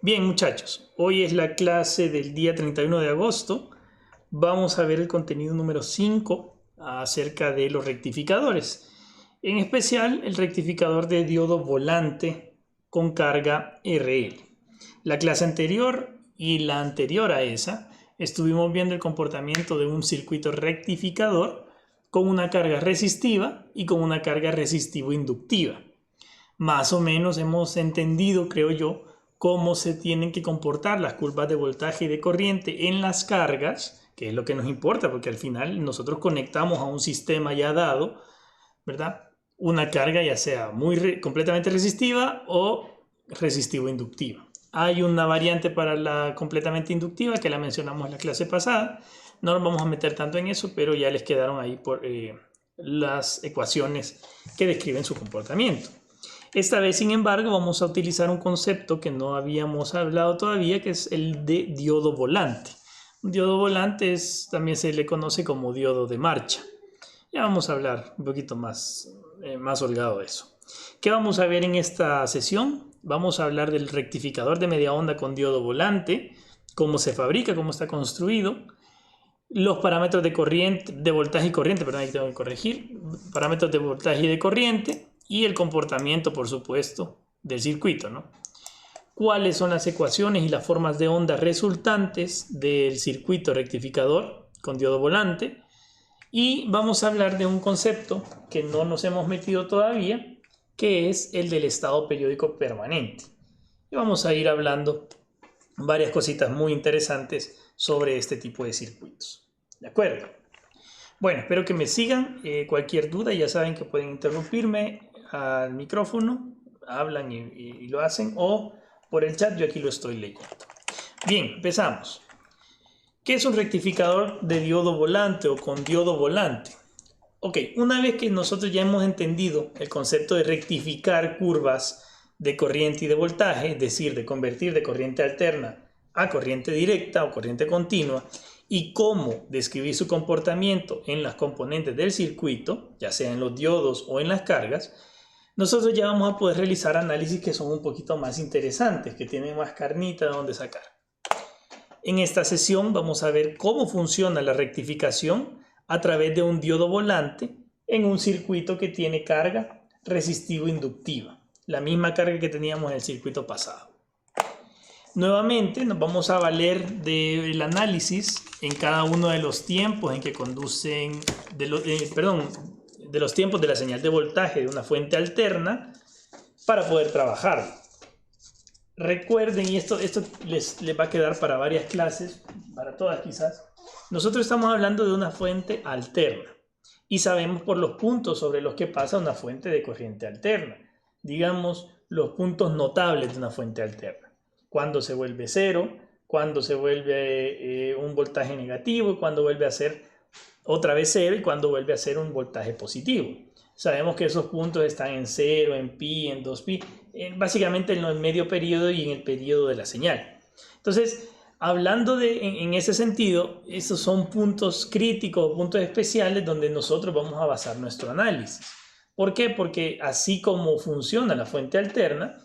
Bien, muchachos, hoy es la clase del día 31 de agosto. Vamos a ver el contenido número 5 acerca de los rectificadores. En especial, el rectificador de diodo volante con carga RL. La clase anterior y la anterior a esa estuvimos viendo el comportamiento de un circuito rectificador con una carga resistiva y con una carga resistivo-inductiva. Más o menos hemos entendido, creo yo, cómo se tienen que comportar las curvas de voltaje y de corriente en las cargas, que es lo que nos importa, porque al final nosotros conectamos a un sistema ya dado, ¿verdad? Una carga ya sea completamente resistiva o resistivo-inductiva. Hay una variante para la completamente inductiva que la mencionamos en la clase pasada. No nos vamos a meter tanto en eso, pero ya les quedaron ahí las ecuaciones que describen su comportamiento. Esta vez, sin embargo, vamos a utilizar un concepto que no habíamos hablado todavía, que es el de diodo volante. Un diodo volante también se le conoce como diodo de marcha. Ya vamos a hablar un poquito más holgado de eso. ¿Qué vamos a ver en esta sesión? Vamos a hablar del rectificador de media onda con diodo volante, cómo se fabrica, cómo está construido, los parámetros de corriente, de voltaje y corriente, perdón, ahí tengo que corregir, parámetros de voltaje y de corriente, y el comportamiento, por supuesto, del circuito, ¿no? ¿Cuáles son las ecuaciones y las formas de onda resultantes del circuito rectificador con diodo volante? Y vamos a hablar de un concepto que no nos hemos metido todavía, que es el del estado periódico permanente. Y vamos a ir hablando varias cositas muy interesantes sobre este tipo de circuitos. ¿De acuerdo? Bueno, espero que me sigan. Cualquier duda ya saben que pueden interrumpirme al micrófono, hablan y lo hacen, o por el chat, yo aquí lo estoy leyendo. Bien, empezamos. ¿Qué es un rectificador de diodo volante o con diodo volante? Ok, una vez que nosotros ya hemos entendido el concepto de rectificar curvas de corriente y de voltaje, es decir, de convertir de corriente alterna a corriente directa o corriente continua, y cómo describir su comportamiento en las componentes del circuito, ya sea en los diodos o en las cargas, nosotros ya vamos a poder realizar análisis que son un poquito más interesantes, que tienen más carnita de donde sacar. En esta sesión vamos a ver cómo funciona la rectificación a través de un diodo volante en un circuito que tiene carga resistivo-inductiva, la misma carga que teníamos en el circuito pasado. Nuevamente nos vamos a valer del análisis en cada uno de los tiempos en que conducen, de los tiempos de la señal de voltaje de una fuente alterna para poder trabajar. Recuerden, y esto les va a quedar para varias clases, para todas quizás, nosotros estamos hablando de una fuente alterna y sabemos por los puntos sobre los que pasa una fuente de corriente alterna, digamos los puntos notables de una fuente alterna. Cuando se vuelve cero, cuando se vuelve un voltaje negativo, cuando vuelve a ser otra vez cero y cuando vuelve a ser un voltaje positivo. Sabemos que esos puntos están en 0, en pi, en 2pi, básicamente en el medio periodo y en el periodo de la señal. Entonces, hablando en ese sentido, esos son puntos críticos, puntos especiales donde nosotros vamos a basar nuestro análisis. ¿Por qué? Porque así como funciona la fuente alterna,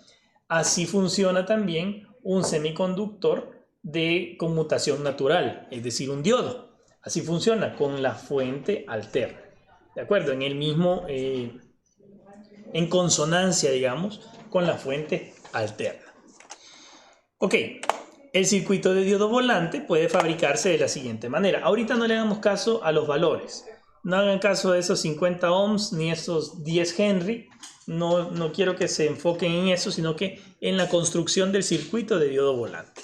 así funciona también un semiconductor de conmutación natural, es decir, un diodo. Así funciona con la fuente alterna. ¿De acuerdo? En el mismo, en consonancia, digamos, con la fuente alterna. Ok, el circuito de diodo volante puede fabricarse de la siguiente manera. Ahorita no le hagamos caso a los valores. No hagan caso de esos 50 ohms ni esos 10 Henry. No quiero que se enfoquen en eso, sino que en la construcción del circuito de diodo volante.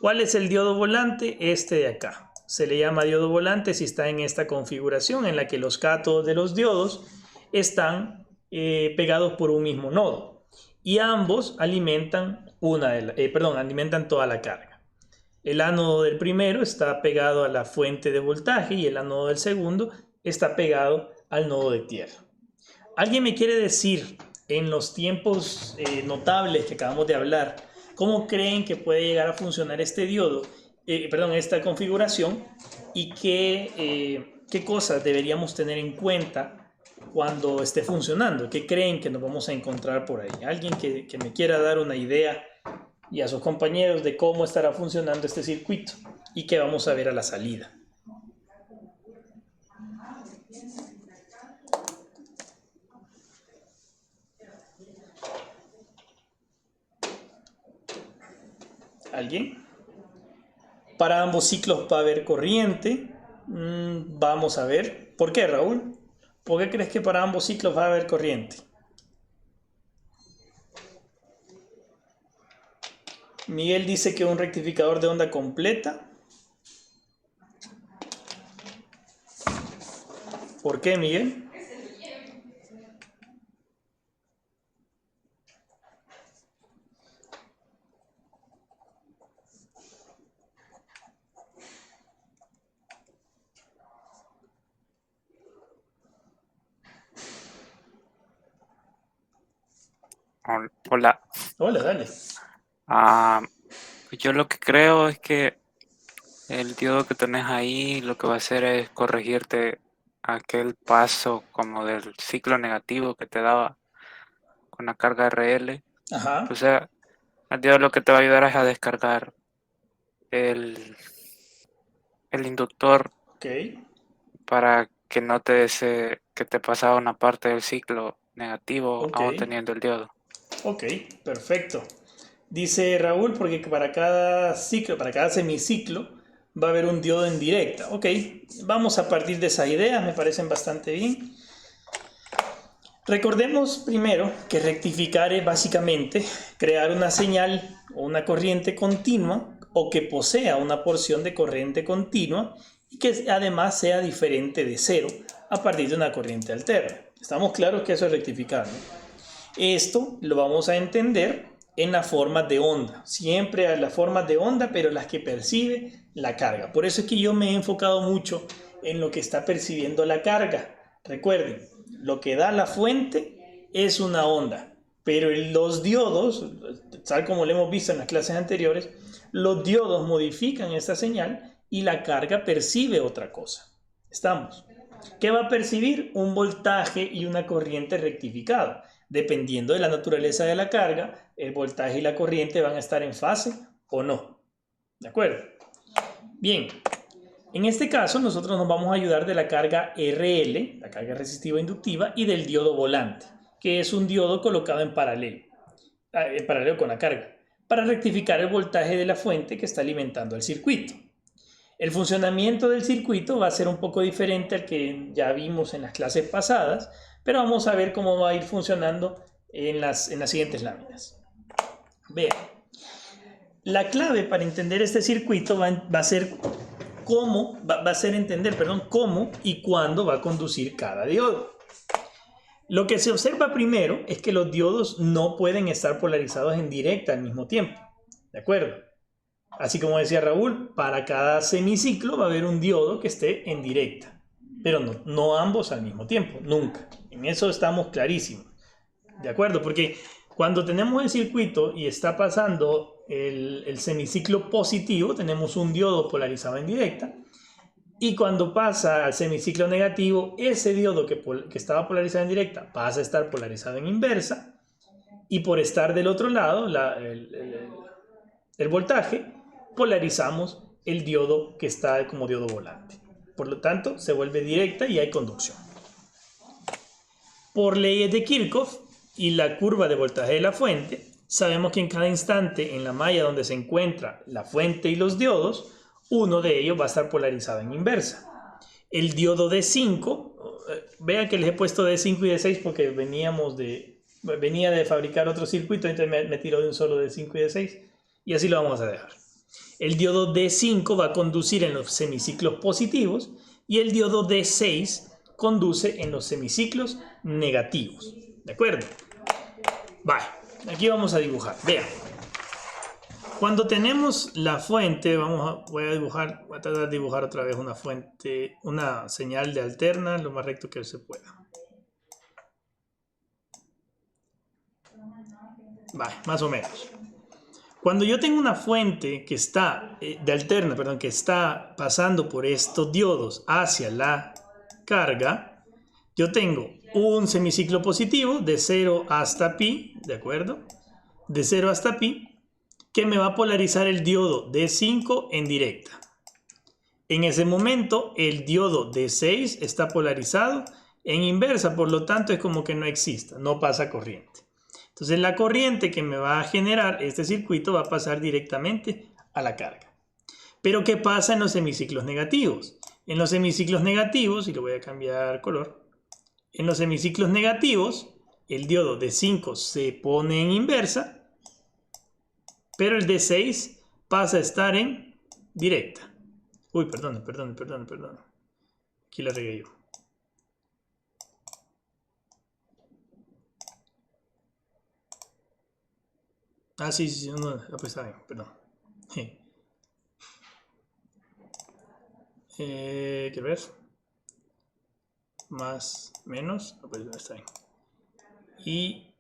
¿Cuál es el diodo volante? Este de acá. Se le llama diodo volante si está en esta configuración en la que los cátodos de los diodos están pegados por un mismo nodo y ambos alimentan toda la carga. El ánodo del primero está pegado a la fuente de voltaje y el ánodo del segundo está pegado al nodo de tierra. ¿Alguien me quiere decir en los tiempos notables que acabamos de hablar cómo creen que puede llegar a funcionar este diodo? Esta configuración y qué cosas deberíamos tener en cuenta cuando esté funcionando? ¿Qué creen que nos vamos a encontrar por ahí? ¿Alguien que me quiera dar una idea y a sus compañeros de cómo estará funcionando este circuito y qué vamos a ver a la salida. ¿Alguien? Para ambos ciclos va a haber corriente. Vamos a ver. ¿Por qué, Raúl? ¿Por qué crees que para ambos ciclos va a haber corriente? Miguel dice que un rectificador de onda completa. ¿Por qué, Miguel? Hola. Hola, dale. Yo lo que creo es que el diodo que tenés ahí lo que va a hacer es corregirte aquel paso como del ciclo negativo que te daba con la carga RL. Ajá. O sea, el diodo lo que te va a ayudar es a descargar el inductor Ok. para que no te que te pasaba una parte del ciclo negativo Ok. aún teniendo el diodo. Ok, perfecto. Dice Raúl, porque para cada ciclo, para cada semiciclo, va a haber un diodo en directa. Ok, vamos a partir de esas ideas, me parecen bastante bien. Recordemos primero que rectificar es básicamente crear una señal o una corriente continua o que posea una porción de corriente continua y que además sea diferente de cero a partir de una corriente alterna. Estamos claros que eso es rectificar, ¿no? Esto lo vamos a entender en las formas de onda. Siempre hay las formas de onda, pero las que percibe la carga. Por eso es que yo me he enfocado mucho en lo que está percibiendo la carga. Recuerden, lo que da la fuente es una onda, pero los diodos, tal como lo hemos visto en las clases anteriores, los diodos modifican esta señal y la carga percibe otra cosa. ¿Estamos? ¿Qué va a percibir? Un voltaje y una corriente rectificada. Dependiendo de la naturaleza de la carga, el voltaje y la corriente van a estar en fase o no. ¿De acuerdo? Bien, en este caso nosotros nos vamos a ayudar de la carga RL, la carga resistiva inductiva, y del diodo volante, que es un diodo colocado en paralelo con la carga, para rectificar el voltaje de la fuente que está alimentando el circuito. El funcionamiento del circuito va a ser un poco diferente al que ya vimos en las clases pasadas, pero vamos a ver cómo va a ir funcionando en las siguientes láminas. Vean, la clave para entender este circuito va a ser cómo y cuándo va a conducir cada diodo. Lo que se observa primero es que los diodos no pueden estar polarizados en directa al mismo tiempo. ¿De acuerdo? Así como decía Raúl, para cada semiciclo va a haber un diodo que esté en directa, pero no ambos al mismo tiempo, nunca. En eso estamos clarísimos. ¿De acuerdo? Porque cuando tenemos el circuito y está pasando el semiciclo positivo, tenemos un diodo polarizado en directa. Y cuando pasa al semiciclo negativo, ese diodo que estaba polarizado en directa pasa a estar polarizado en inversa. Y por estar del otro lado, el voltaje, polarizamos el diodo que está como diodo volante. Por lo tanto, se vuelve directa y hay conducción. Por leyes de Kirchhoff y la curva de voltaje de la fuente, sabemos que en cada instante en la malla donde se encuentra la fuente y los diodos, uno de ellos va a estar polarizado en inversa. El diodo D5, vean que les he puesto D5 y D6 porque venía de fabricar otro circuito, entonces me tiró de un solo D5 y D6 y así lo vamos a dejar. El diodo D5 va a conducir en los semiciclos positivos y el diodo D6 conduce en los semiciclos negativos. ¿De acuerdo? Vale, aquí vamos a dibujar. Vean. Cuando tenemos la fuente, voy a tratar de dibujar otra vez una fuente, una señal de alterna lo más recto que se pueda. Vale, más o menos. Cuando yo tengo una fuente que está que está pasando por estos diodos hacia la carga, yo tengo un semiciclo positivo de 0 hasta pi, ¿de acuerdo? De 0 hasta pi, que me va a polarizar el diodo D5 en directa. En ese momento el diodo D6 está polarizado en inversa, por lo tanto es como que no exista, no pasa corriente. Entonces la corriente que me va a generar este circuito va a pasar directamente a la carga. Pero ¿qué pasa en los semiciclos negativos? En los semiciclos negativos, y le voy a cambiar color, en los semiciclos negativos el diodo D5 se pone en inversa, pero el D6 pasa a estar en directa. Uy, perdón. Aquí la regué yo. Ah, sí, no, pues está bien, perdón. Quiero ver. Más, menos, pues está bien. Y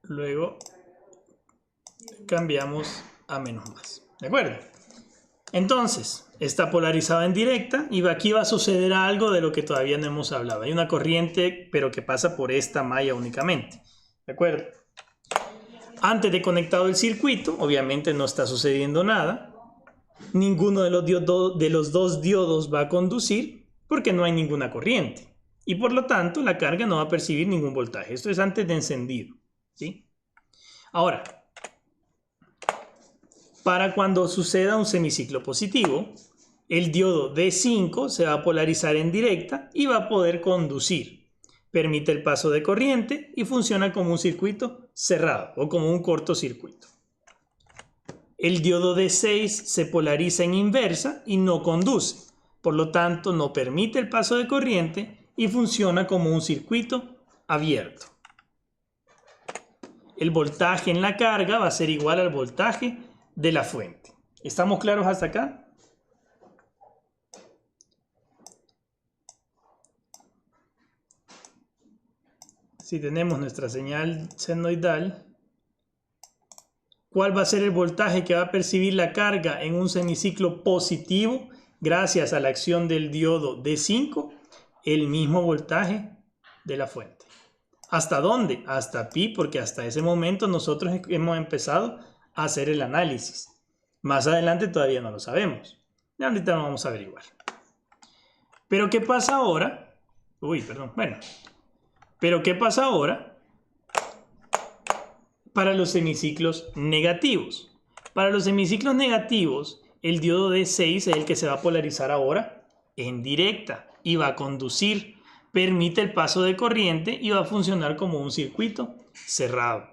luego cambiamos a menos más. ¿De acuerdo? Entonces, está polarizada en directa y aquí va a suceder algo de lo que todavía no hemos hablado. Hay una corriente, pero que pasa por esta malla únicamente. ¿De acuerdo? Antes de conectado el circuito, obviamente no está sucediendo nada. Ninguno de los dos diodos va a conducir porque no hay ninguna corriente. Y por lo tanto, la carga no va a percibir ningún voltaje. Esto es antes de encendido, ¿sí? Ahora, para cuando suceda un semiciclo positivo, el diodo D5 se va a polarizar en directa y va a poder conducir. Permite el paso de corriente y funciona como un circuito cerrado o como un cortocircuito. El diodo D6 se polariza en inversa y no conduce. Por lo tanto, no permite el paso de corriente y funciona como un circuito abierto. El voltaje en la carga va a ser igual al voltaje de la fuente. ¿Estamos claros hasta acá? Si tenemos nuestra señal senoidal, ¿cuál va a ser el voltaje que va a percibir la carga en un semiciclo positivo gracias a la acción del diodo D5? El mismo voltaje de la fuente. ¿Hasta dónde? Hasta pi, porque hasta ese momento nosotros hemos empezado a hacer el análisis. Más adelante todavía no lo sabemos. Y ahorita lo vamos a averiguar. Pero ¿qué pasa ahora? Pero ¿qué pasa ahora para los semiciclos negativos? Para los semiciclos negativos, el diodo D6 es el que se va a polarizar ahora en directa y va a conducir. Permite el paso de corriente y va a funcionar como un circuito cerrado.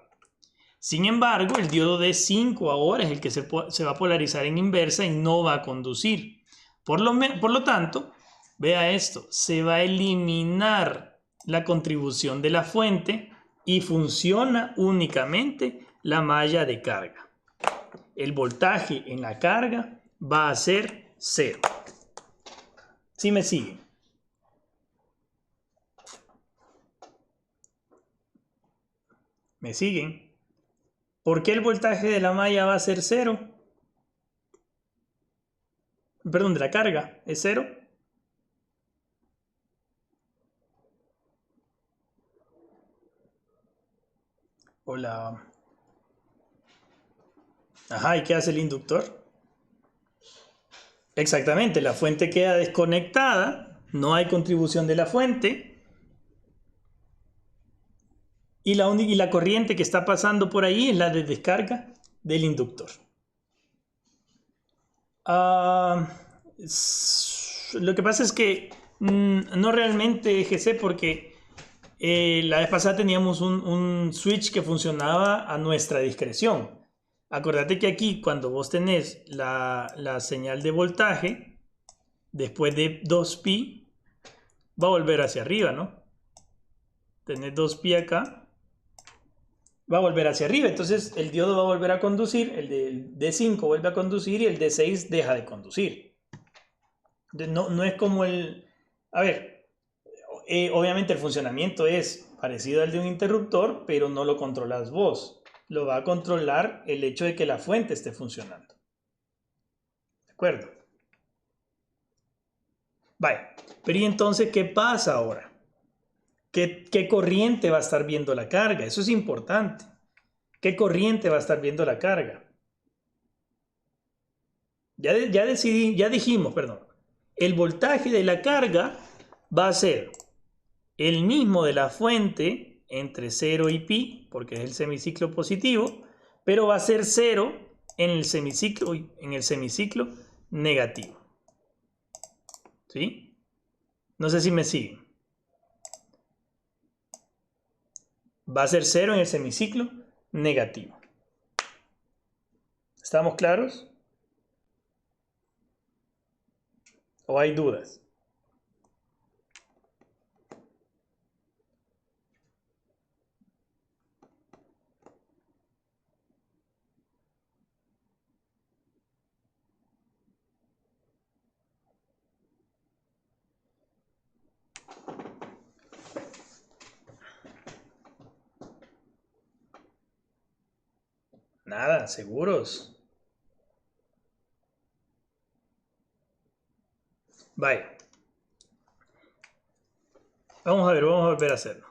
Sin embargo, el diodo D5 ahora es el que se va a polarizar en inversa y no va a conducir. Por lo tanto, vea esto, se va a eliminar la contribución de la fuente y funciona únicamente la malla de carga. El voltaje en la carga va a ser 0. ¿Sí me siguen? ¿Me siguen? ¿Por qué el voltaje de la malla va a ser 0? Perdón, de la carga es 0. Hola. Ajá, ¿y qué hace el inductor? Exactamente, la fuente queda desconectada, no hay contribución de la fuente. Y la corriente que está pasando por ahí es la de descarga del inductor. Lo que pasa es que no realmente GC porque la vez pasada teníamos un switch que funcionaba a nuestra discreción. Acordate que aquí cuando vos tenés la señal de voltaje, después de 2pi, va a volver hacia arriba, ¿no? Tenés 2pi acá, va a volver hacia arriba. Entonces el diodo va a volver a conducir, el del D5 vuelve a conducir y el D6 deja de conducir. No es como el... A ver, obviamente el funcionamiento es parecido al de un interruptor, pero no lo controlas vos. Lo va a controlar el hecho de que la fuente esté funcionando. ¿De acuerdo? Vale, pero ¿y entonces qué pasa ahora? ¿Qué corriente va a estar viendo la carga? Eso es importante. ¿Qué corriente va a estar viendo la carga? Ya dijimos, perdón. El voltaje de la carga va a ser el mismo de la fuente entre 0 y pi, porque es el semiciclo positivo, pero va a ser 0 en el semiciclo negativo. ¿Sí? No sé si me siguen. Va a ser 0 en el semiciclo negativo. ¿Estamos claros? ¿O hay dudas? Nada, seguros. Vaya. Vamos a volver a hacerlo.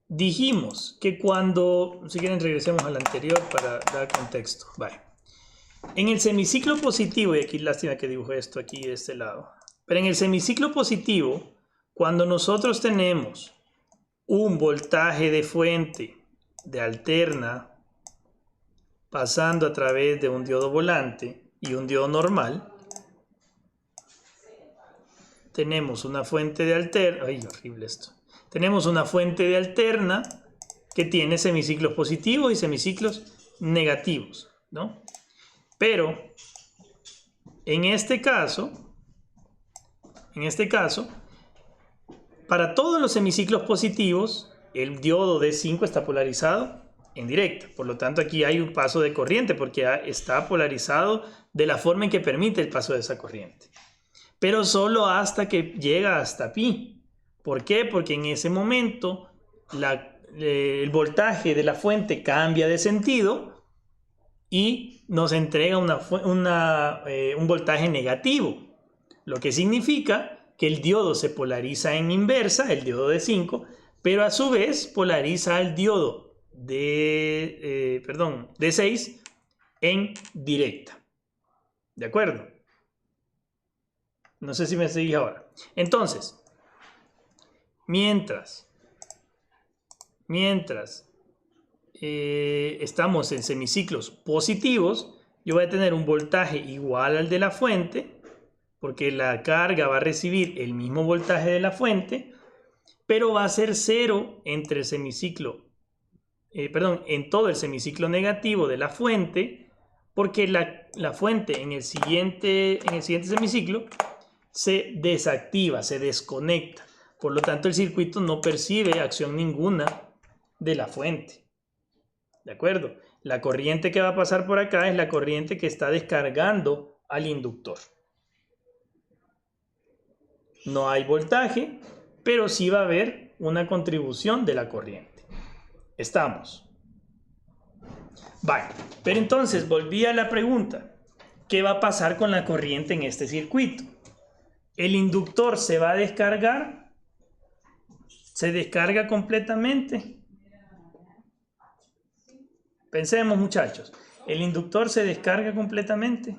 Dijimos que cuando, si quieren regresemos al anterior para dar contexto. Vaya. En el semiciclo positivo, y aquí lástima que dibujé esto aquí de este lado, pero en el semiciclo positivo, cuando nosotros tenemos un voltaje de fuente de alterna pasando a través de un diodo volante y un diodo normal, tenemos una fuente de alterna, ay, horrible esto, tenemos una fuente de alterna que tiene semiciclos positivos y semiciclos negativos, ¿no? Pero en este caso, para todos los semiciclos positivos, el diodo D5 está polarizado en directa. Por lo tanto, aquí hay un paso de corriente porque está polarizado de la forma en que permite el paso de esa corriente. Pero solo hasta que llega hasta pi. ¿Por qué? Porque en ese momento el voltaje de la fuente cambia de sentido y nos entrega un voltaje negativo. Lo que significa que el diodo se polariza en inversa, el diodo de 5, pero a su vez polariza al diodo de 6 en directa. ¿De acuerdo? No sé si me seguís ahora. Entonces, mientras estamos en semiciclos positivos, yo voy a tener un voltaje igual al de la fuente, porque la carga va a recibir el mismo voltaje de la fuente, pero va a ser 0 entre el semiciclo, en todo el semiciclo negativo de la fuente, porque la fuente en el siguiente semiciclo se desactiva, se desconecta. Por lo tanto, el circuito no percibe acción ninguna de la fuente. ¿De acuerdo? La corriente que va a pasar por acá es la corriente que está descargando al inductor. No hay voltaje, pero sí va a haber una contribución de la corriente. ¿Estamos? Vale, pero entonces volví a la pregunta. ¿Qué va a pasar con la corriente en este circuito? ¿El inductor se va a descargar? ¿Se descarga completamente? Pensemos, muchachos. ¿El inductor se descarga completamente?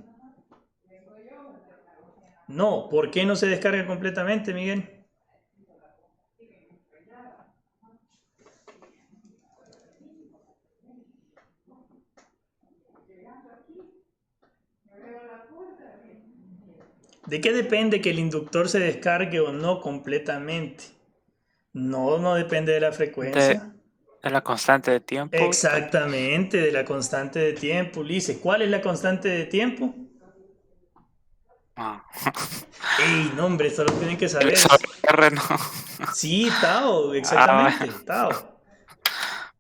No. ¿Por qué no se descarga completamente, Miguel? ¿De qué depende que el inductor se descargue o no completamente? No depende de la frecuencia. De la constante de tiempo. Exactamente, de la constante de tiempo, Ulises. ¿Cuál es la constante de tiempo? ¡Ey, no, hombre! Esto lo tienen que saber. R, ¿no? Sí, Tao, exactamente, Tao.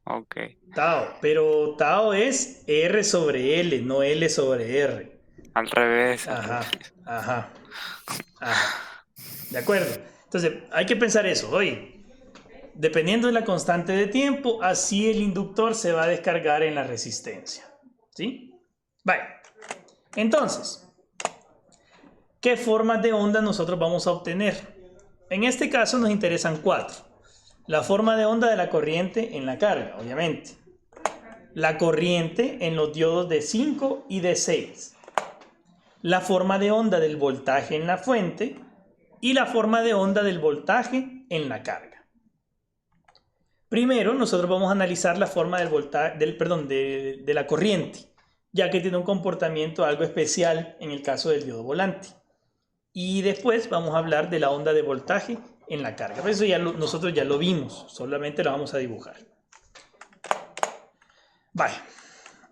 Ok. Tao, pero Tao es R sobre L, no L sobre R. Al revés. Ajá. De acuerdo. Entonces, hay que pensar eso. Oye, dependiendo de la constante de tiempo, así el inductor se va a descargar en la resistencia. ¿Sí? Vale. Entonces, ¿qué formas de onda nosotros vamos a obtener? En este caso nos interesan 4. La forma de onda de la corriente en la carga, obviamente. la corriente en los diodos de 5 y de 6, la forma de onda del voltaje en la fuente y la forma de onda del voltaje en la carga. Primero, nosotros vamos a analizar la forma de la corriente, ya que tiene un comportamiento algo especial en el caso del diodo volante. Y después vamos a hablar de la onda de voltaje en la carga. Por eso nosotros ya lo vimos, solamente lo vamos a dibujar. Vaya,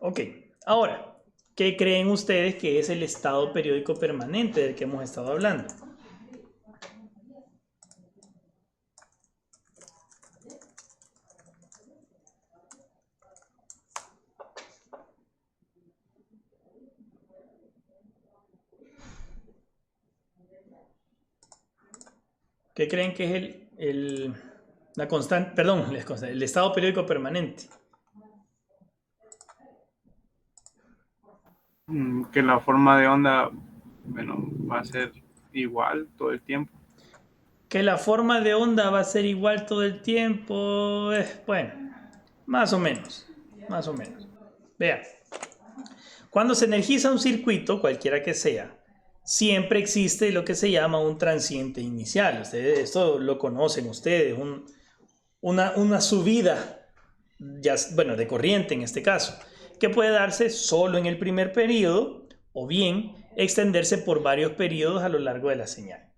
ok. Ahora, ¿qué creen ustedes que es el estado periódico permanente del que hemos estado hablando? ¿Qué creen que es el estado periódico permanente? Que la forma de onda, bueno, va a ser igual todo el tiempo. Que la forma de onda va a ser igual todo el tiempo. Bueno, más o menos. Más o menos. Vean. Cuando se energiza un circuito, cualquiera que sea, siempre existe lo que se llama un transiente inicial. Esto lo conocen ustedes, una subida, de corriente en este caso, que puede darse solo en el primer periodo o bien extenderse por varios periodos a lo largo de la señal.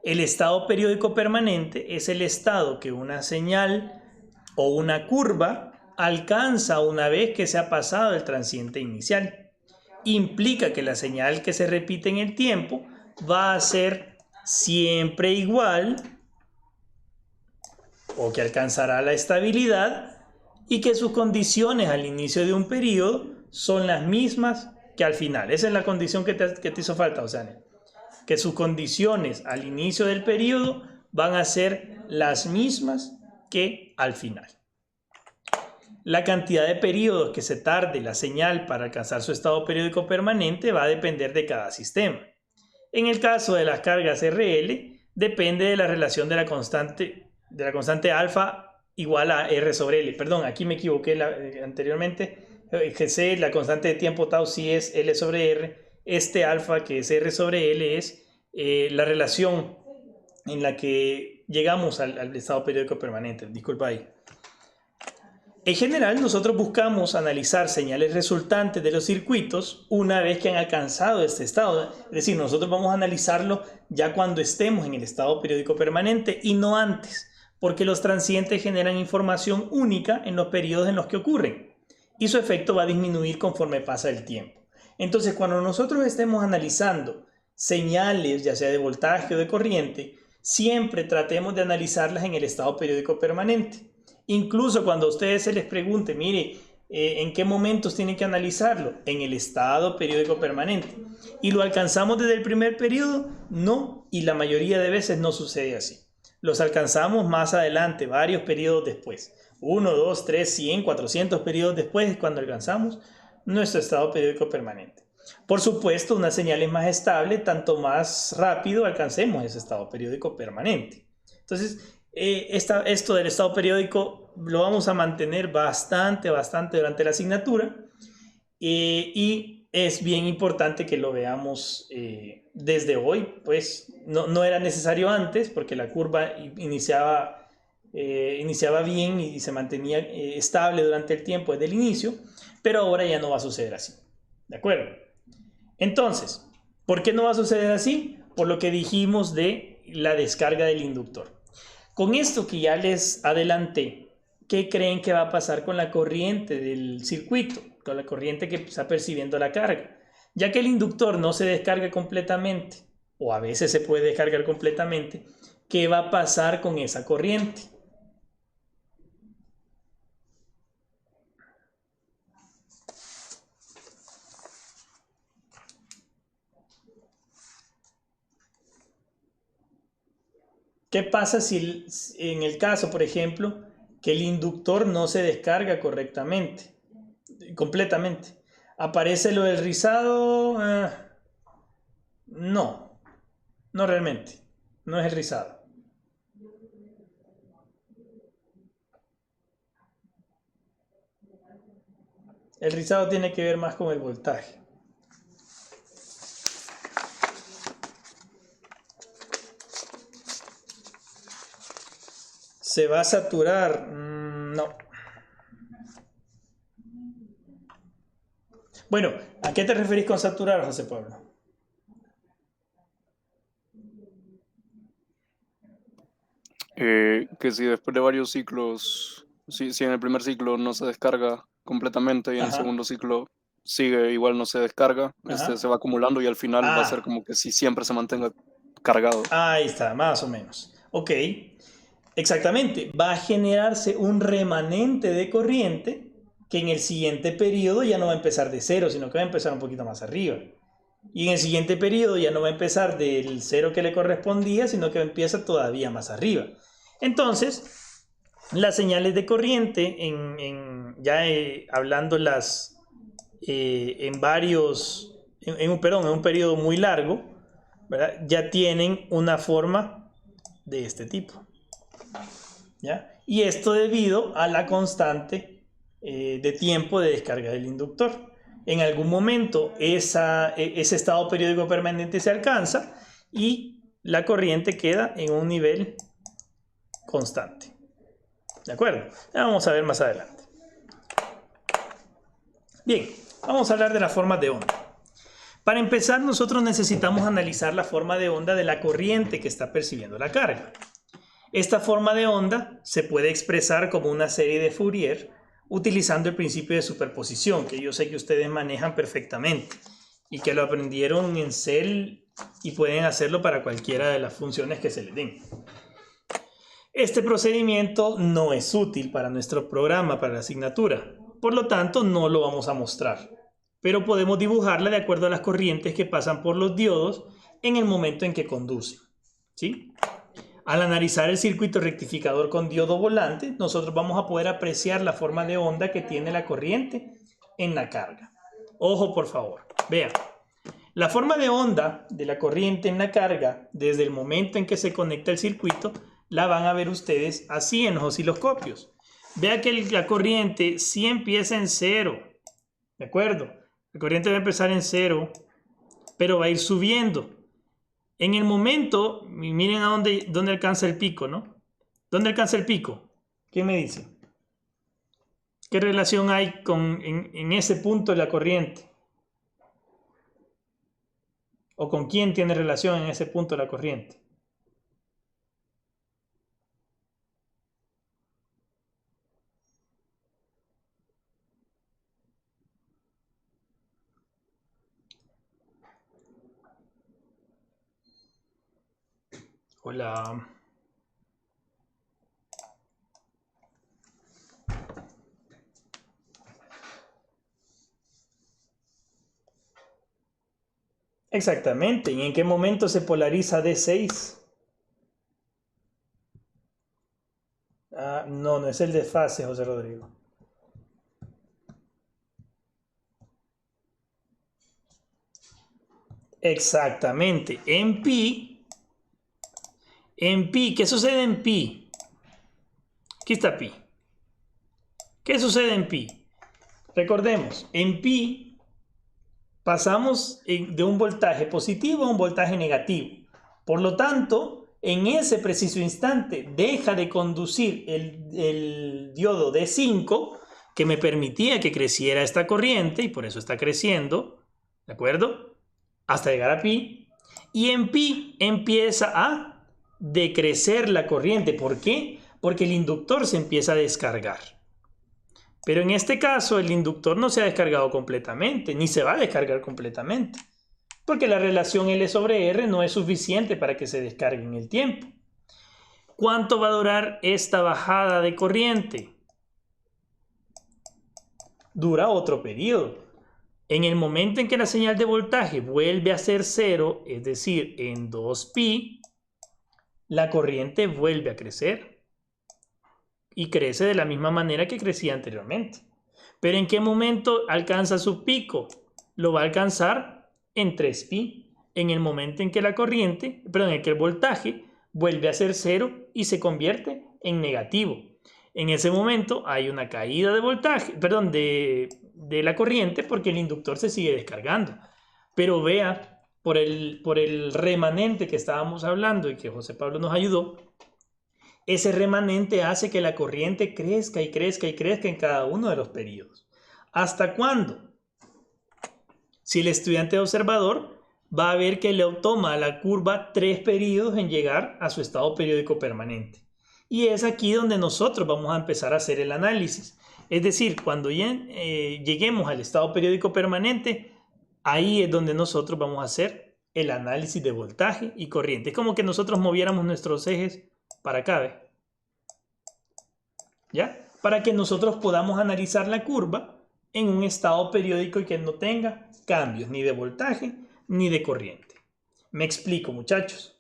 El estado periódico permanente es el estado que una señal o una curva alcanza una vez que se ha pasado el transiente inicial. Implica que la señal que se repite en el tiempo va a ser siempre igual o que alcanzará la estabilidad y que sus condiciones al inicio de un periodo son las mismas que al final. Esa es la condición que te hizo falta, Osane. Que sus condiciones al inicio del periodo van a ser las mismas que al final. La cantidad de periodos que se tarde la señal para alcanzar su estado periódico permanente va a depender de cada sistema. En el caso de las cargas RL, depende de la relación de la constante alfa igual a R sobre L. Perdón, aquí me equivoqué anteriormente. GC, la constante de tiempo tau sí es L sobre R. Este alfa, que es R sobre L, es la relación en la que llegamos al estado periódico permanente. Disculpa ahí. En general, nosotros buscamos analizar señales resultantes de los circuitos una vez que han alcanzado este estado. Es decir, nosotros vamos a analizarlo ya cuando estemos en el estado periódico permanente y no antes, porque los transientes generan información única en los periodos en los que ocurren y su efecto va a disminuir conforme pasa el tiempo. Entonces, cuando nosotros estemos analizando señales, ya sea de voltaje o de corriente, siempre tratemos de analizarlas en el estado periódico permanente. Incluso cuando a ustedes se les pregunte, mire, ¿en qué momentos tienen que analizarlo? En el estado periódico permanente. ¿Y lo alcanzamos desde el primer periodo? No, y la mayoría de veces no sucede así. Los alcanzamos más adelante, varios periodos después. 1, 2, 3, 100, 400 periodos después es cuando alcanzamos nuestro estado periódico permanente. Por supuesto, una señal es más estable, tanto más rápido alcancemos ese estado periódico permanente. Entonces, esto del estado periódico lo vamos a mantener bastante durante la asignatura y es bien importante que lo veamos desde hoy, pues no era necesario antes porque la curva iniciaba bien y se mantenía estable durante el tiempo desde el inicio, pero ahora ya no va a suceder así, ¿de acuerdo? Entonces, ¿por qué no va a suceder así? Por lo que dijimos de la descarga del inductor. Con esto que ya les adelanté, ¿qué creen que va a pasar con la corriente del circuito? Con la corriente que está percibiendo la carga. Ya que el inductor no se descarga completamente, o a veces se puede descargar completamente, ¿qué va a pasar con esa corriente? ¿Qué pasa si en el caso, por ejemplo, que el inductor no se descarga completamente? ¿Aparece lo del rizado? No, no realmente. No es el rizado. El rizado tiene que ver más con el voltaje. ¿Se va a saturar? No. Bueno, ¿a qué te referís con saturar, José Pablo? Que si después de varios ciclos, si en el primer ciclo no se descarga completamente y en el Ajá. segundo ciclo sigue igual no se descarga, Ajá. se va acumulando y al final va a ser Ah, como que si siempre se mantenga cargado. ahí está, más o menos. Ok, exactamente. Va a generarse un remanente de corriente que en el siguiente periodo ya no va a empezar de cero, sino que va a empezar un poquito más arriba. Y en el siguiente periodo ya no va a empezar del cero que le correspondía, sino que empieza todavía más arriba. Entonces, las señales de corriente, hablando en varios, en un periodo muy largo, ¿verdad? Ya tienen una forma de este tipo. ¿Ya? Y esto debido a la constante de tiempo de descarga del inductor. En algún momento ese estado periódico permanente se alcanza y la corriente queda en un nivel constante. ¿De acuerdo? Ya vamos a ver más adelante. Bien, vamos a hablar de las formas de onda. Para empezar, nosotros necesitamos analizar la forma de onda de la corriente que está percibiendo la carga. Esta forma de onda se puede expresar como una serie de Fourier utilizando el principio de superposición, que yo sé que ustedes manejan perfectamente y que lo aprendieron en CEL y pueden hacerlo para cualquiera de las funciones que se les den. Este procedimiento no es útil para nuestro programa, para la asignatura, por lo tanto no lo vamos a mostrar, pero podemos dibujarla de acuerdo a las corrientes que pasan por los diodos en el momento en que conducen, ¿sí? Al analizar el circuito rectificador con diodo volante, nosotros vamos a poder apreciar la forma de onda que tiene la corriente en la carga. Ojo, por favor, vean. La forma de onda de la corriente en la carga, desde el momento en que se conecta el circuito, la van a ver ustedes así en los osciloscopios. Vea que la corriente sí empieza en cero, ¿de acuerdo? La corriente va a empezar en cero, pero va a ir subiendo. En el momento, miren a dónde alcanza el pico, ¿no? ¿Dónde alcanza el pico? ¿Qué me dice? ¿Qué relación hay en ese punto de la corriente? ¿O con quién tiene relación en ese punto de la corriente? Hola. Exactamente. ¿Y en qué momento se polariza D6? No, no es el desfase, José Rodrigo. Exactamente. En pi, ¿qué sucede en pi? Aquí está pi. ¿Qué sucede en pi? Recordemos, en pi pasamos de un voltaje positivo a un voltaje negativo. Por lo tanto, en ese preciso instante deja de conducir el diodo D5 que me permitía que creciera esta corriente y por eso está creciendo, ¿de acuerdo? Hasta llegar a pi. Y en pi empieza a decrecer la corriente. ¿Por qué? Porque el inductor se empieza a descargar. Pero en este caso el inductor no se ha descargado completamente, ni se va a descargar completamente, porque la relación L sobre R no es suficiente para que se descargue en el tiempo. ¿Cuánto va a durar esta bajada de corriente? Dura otro periodo. En el momento en que la señal de voltaje vuelve a ser cero, es decir, en 2pi, la corriente vuelve a crecer. Y crece de la misma manera que crecía anteriormente. ¿Pero en qué momento alcanza su pico? Lo va a alcanzar en 3pi, en el momento en que en que el voltaje vuelve a ser cero y se convierte en negativo. En ese momento hay una caída de voltaje, perdón, de la corriente porque el inductor se sigue descargando. Pero vea, por el remanente que estábamos hablando y que José Pablo nos ayudó, ese remanente hace que la corriente crezca y crezca y crezca en cada uno de los periodos. ¿Hasta cuándo? Si el estudiante observador va a ver que le toma a la curva 3 periodos en llegar a su estado periódico permanente. Y es aquí donde nosotros vamos a empezar a hacer el análisis. Es decir, cuando ya lleguemos al estado periódico permanente, ahí es donde nosotros vamos a hacer el análisis de voltaje y corriente. Es como que nosotros moviéramos nuestros ejes para acá, ¿ve? ¿Ya? Para que nosotros podamos analizar la curva en un estado periódico y que no tenga cambios ni de voltaje ni de corriente. Me explico, muchachos.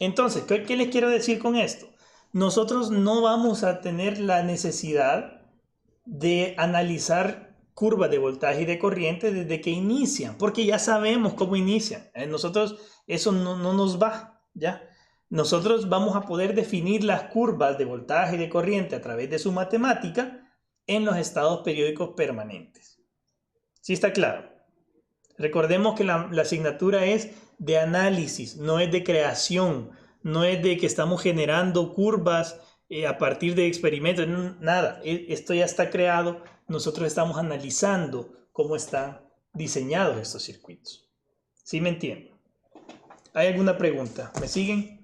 Entonces, ¿qué les quiero decir con esto? Nosotros no vamos a tener la necesidad de analizar curvas de voltaje y de corriente desde que inician, porque ya sabemos cómo inician. Nosotros eso no nos va, ¿ya? Nosotros vamos a poder definir las curvas de voltaje y de corriente a través de su matemática en los estados periódicos permanentes. ¿Sí está claro? Recordemos que la asignatura es de análisis, no es de creación, no es de que estamos generando curvas a partir de experimentos, nada. Esto ya está creado, nosotros estamos analizando cómo están diseñados estos circuitos. ¿Sí me entienden? ¿Hay alguna pregunta? ¿Me siguen?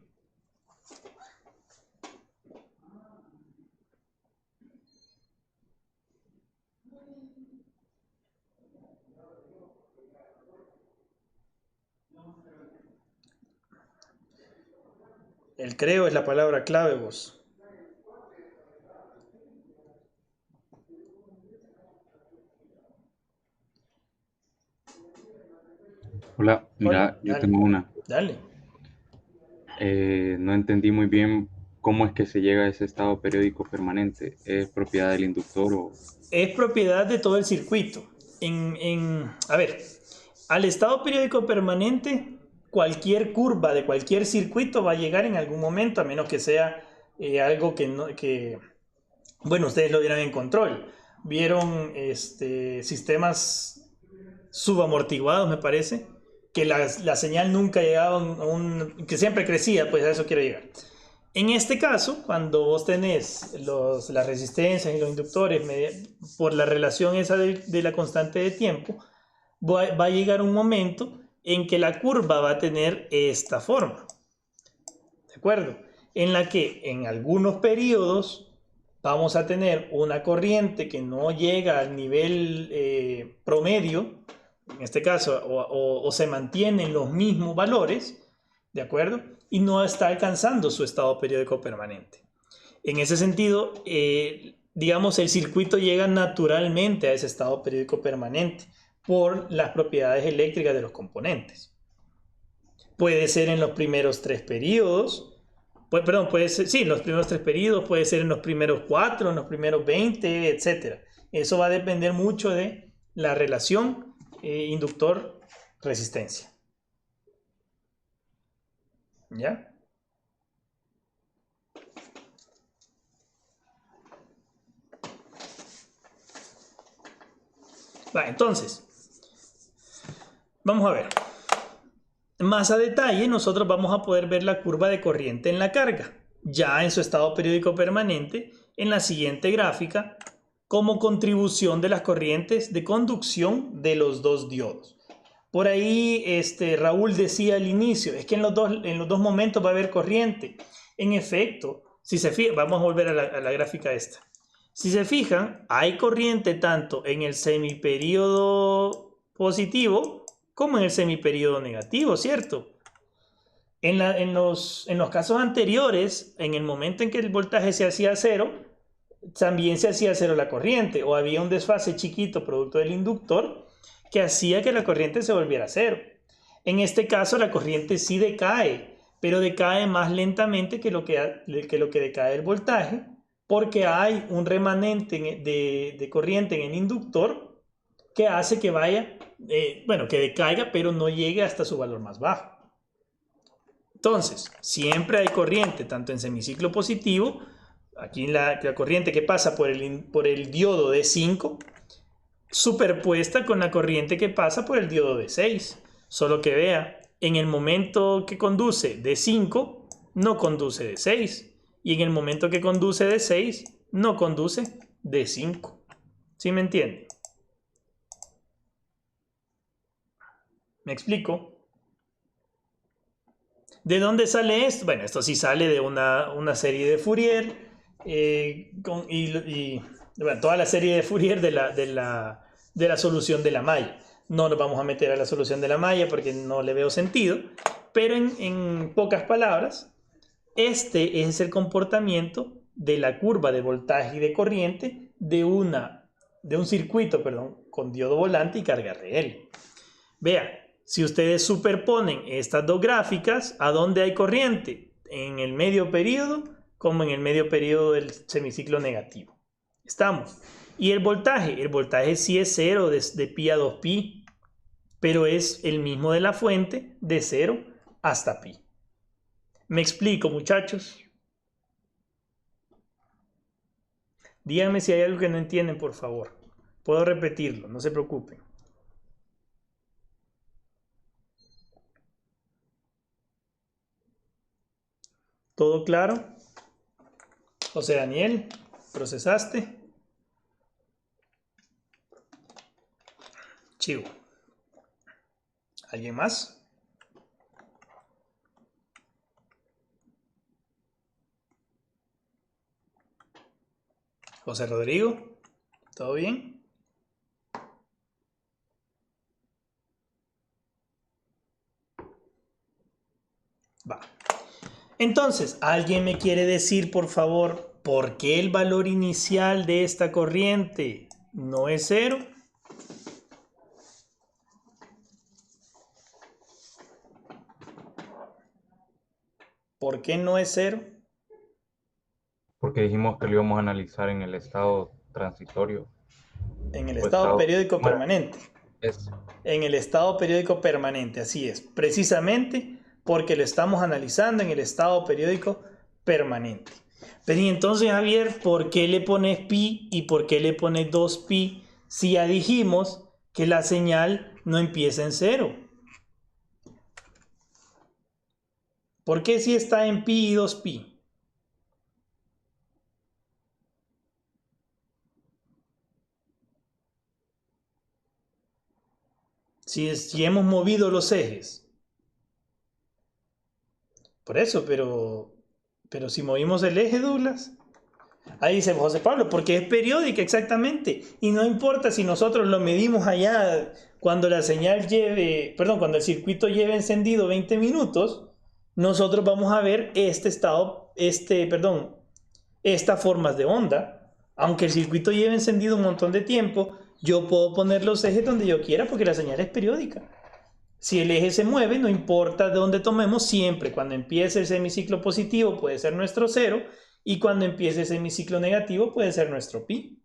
El creo es la palabra clave, vos. Hola, mira, Hola, yo dale. tengo una. Dale. No entendí muy bien cómo es que se llega a ese estado periódico permanente. ¿Es propiedad del inductor o...? Es propiedad de todo el circuito. A ver, al estado periódico permanente, cualquier curva de cualquier circuito va a llegar en algún momento, a menos que sea algo bueno, ustedes lo vieron en control. Vieron sistemas subamortiguados, me parece, que la señal nunca llegaba que siempre crecía, pues a eso quiero llegar. En este caso, cuando vos tenés las resistencias y los inductores por la relación esa de la constante de tiempo, va a llegar un momento en que la curva va a tener esta forma. ¿De acuerdo? En la que en algunos periodos vamos a tener una corriente que no llega al nivel promedio, en este caso, o se mantienen los mismos valores, ¿de acuerdo? Y no está alcanzando su estado periódico permanente. En ese sentido, digamos, el circuito llega naturalmente a ese estado periódico permanente por las propiedades eléctricas de los componentes. Puede ser en los primeros 3 periodos, puede ser, sí, en los primeros 3 periodos, puede ser en los primeros 4, en los primeros 20, etc. Eso va a depender mucho de la relación inductor-resistencia. ¿Ya? Va, entonces, vamos a ver. Más a detalle, nosotros vamos a poder ver la curva de corriente en la carga, ya en su estado periódico permanente, en la siguiente gráfica, como contribución de las corrientes de conducción de los dos diodos. Por ahí Raúl decía al inicio, es que en los dos momentos va a haber corriente. En efecto, si se fijan, vamos a volver a la gráfica esta. Si se fijan, hay corriente tanto en el semiperíodo positivo como en el semiperíodo negativo, ¿cierto? En los casos anteriores, en el momento en que el voltaje se hacía cero, también se hacía cero la corriente, o había un desfase chiquito producto del inductor que hacía que la corriente se volviera cero. En este caso la corriente sí decae, pero decae más lentamente que lo que decae el voltaje, porque hay un remanente de corriente en el inductor que hace que vaya, que decaiga, pero no llegue hasta su valor más bajo. Entonces, siempre hay corriente, tanto en semiciclo positivo, aquí la corriente que pasa por el diodo de 5, superpuesta con la corriente que pasa por el diodo de 6. Solo que vea, en el momento que conduce de 5, no conduce de 6. Y en el momento que conduce de 6, no conduce de 5. ¿Sí me entiende? ¿Me explico? ¿De dónde sale esto? Bueno, esto sí sale de una serie de Fourier bueno, toda la serie de Fourier de la solución de la malla. No nos vamos a meter a la solución de la malla porque no le veo sentido, pero en pocas palabras, este es el comportamiento de la curva de voltaje y de corriente de un circuito, con diodo volante y carga real. Vea. Si ustedes superponen estas dos gráficas, ¿a dónde hay corriente? En el medio periodo como en el medio periodo del semiciclo negativo. ¿Estamos? Y el voltaje sí es 0 de pi a 2pi, pero es el mismo de la fuente de 0 hasta pi. ¿Me explico, muchachos? Díganme si hay algo que no entienden, por favor. Puedo repetirlo, no se preocupen. ¿Todo claro? José Daniel, ¿procesaste? Chivo. ¿Alguien más? José Rodrigo, ¿todo bien? Va. Entonces, ¿alguien me quiere decir, por favor, por qué el valor inicial de esta corriente no es 0? ¿Por qué no es 0? Porque dijimos que lo íbamos a analizar en el estado transitorio. En el estado periódico permanente. Es. En el estado periódico permanente, así es. Precisamente porque lo estamos analizando en el estado periódico permanente. Pero y entonces, Javier, ¿por qué le pones pi y por qué le pones 2pi si ya dijimos que la señal no empieza en 0? ¿Por qué si está en pi y 2pi? Si hemos movido los ejes. Por eso, pero si movimos el eje, Douglas. Ahí dice José Pablo, porque es periódica exactamente. Y no importa si nosotros lo medimos allá cuando la señal cuando el circuito lleve encendido 20 minutos, nosotros vamos a ver estas formas de onda. Aunque el circuito lleve encendido un montón de tiempo, yo puedo poner los ejes donde yo quiera porque la señal es periódica. Si el eje se mueve, no importa de dónde tomemos, siempre cuando empiece el semiciclo positivo puede ser nuestro 0 y cuando empiece el semiciclo negativo puede ser nuestro pi.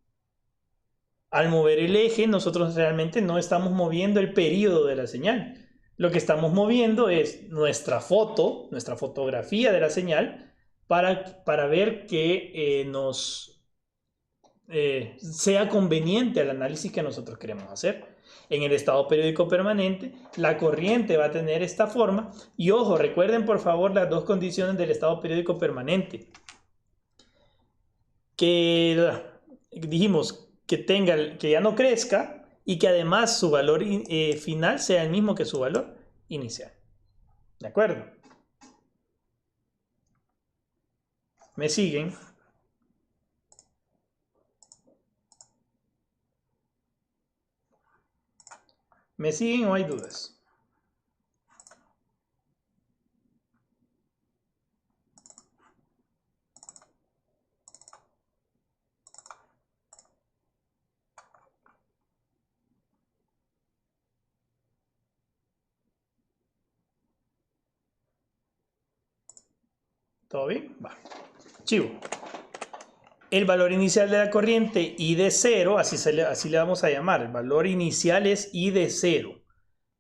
Al mover el eje, nosotros realmente no estamos moviendo el período de la señal. Lo que estamos moviendo es nuestra fotografía de la señal para ver que sea conveniente al análisis que nosotros queremos hacer. En el estado periódico permanente, la corriente va a tener esta forma. Y ojo, recuerden por favor las dos condiciones del estado periódico permanente. Que dijimos que ya no crezca y que además su valor final sea el mismo que su valor inicial. ¿De acuerdo? ¿Me siguen? ¿Me siguen o hay dudas? ¿Todo bien? Va. Chivo. El valor inicial de la corriente I de 0, así le vamos a llamar. El valor inicial es I de 0.